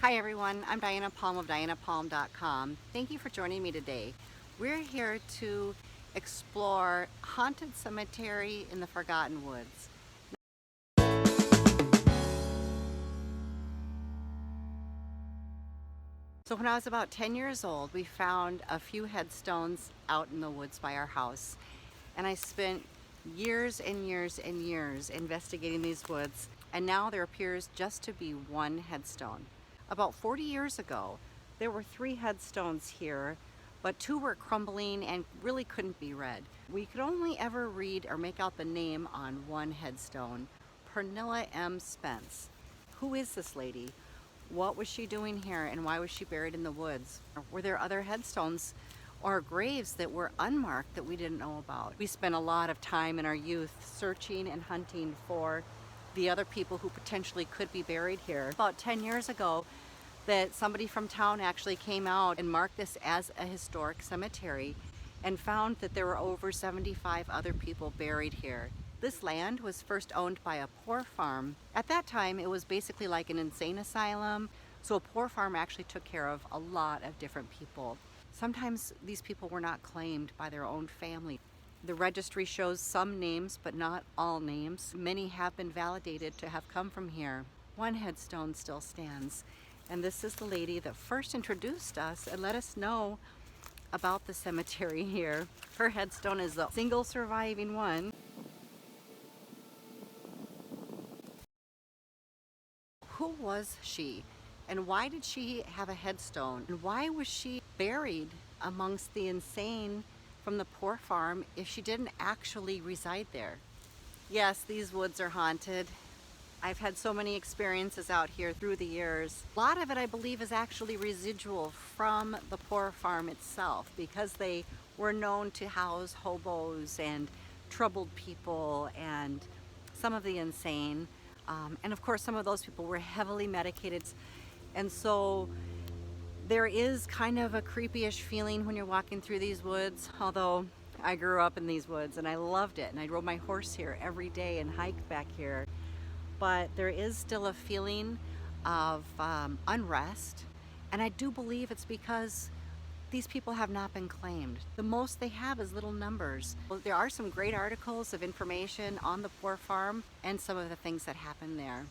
Hi everyone, I'm Diana Palm of DianaPalm.com. Thank you for joining me today. We're here to explore Haunted Cemetery in the Forgotten Woods. So when I was about 10 years old, we found a few headstones out in the woods by our house. And I spent years and years and years investigating these woods, and now there appears just to be one headstone. About 40 years ago, there were 3 headstones here, but 2 were crumbling and really couldn't be read. We could only ever read or make out the name on one headstone, Pernilla M. Spence. Who is this lady? What was she doing here, and why was she buried in the woods? Were there other headstones or graves that were unmarked that we didn't know about? We spent a lot of time in our youth searching and hunting for the other people who potentially could be buried here. About 10 years ago, that somebody from town actually came out and marked this as a historic cemetery and found that there were over 75 other people buried here. This land was first owned by a poor farm. At that time, it was basically like an insane asylum, so a poor farm actually took care of a lot of different people. Sometimes these people were not claimed by their own family. The registry shows some names, but not all names. Many have been validated to have come from here. One headstone still stands, and this is the lady that first introduced us and let us know about the cemetery here. Her headstone is the single surviving one. Who was she? And why did she have a headstone? And why was she buried amongst the insane from the poor farm if she didn't actually reside there? Yes, these woods are haunted. I've had so many experiences out here through the years. A lot of it, I believe, is actually residual from the poor farm itself, because they were known to house hobos and troubled people and some of the insane. And of course, some of those people were heavily medicated. And so there is kind of a creepy-ish feeling when you're walking through these woods, although I grew up in these woods and I loved it. And I rode my horse here every day and hiked back here. But there is still a feeling of unrest. And I do believe it's because these people have not been claimed. The most they have is little numbers. Well, there are some great articles of information on the poor farm and some of the things that happened there.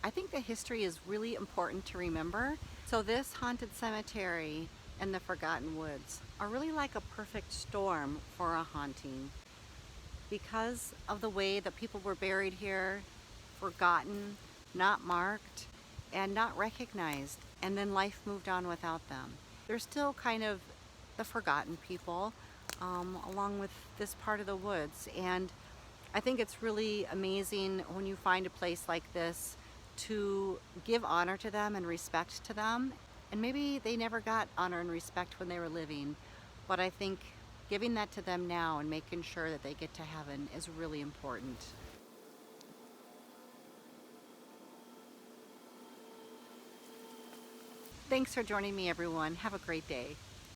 I think the history is really important to remember. So this haunted cemetery and the Forgotten Woods are really like a perfect storm for a haunting. Because of the way that people were buried here, forgotten, not marked, and not recognized, and then life moved on without them. They're still kind of the forgotten people, along with this part of the woods. And I think it's really amazing when you find a place like this to give honor to them and respect to them. And maybe they never got honor and respect when they were living, but I think giving that to them now and making sure that they get to heaven is really important. Thanks for joining me, everyone. Have a great day.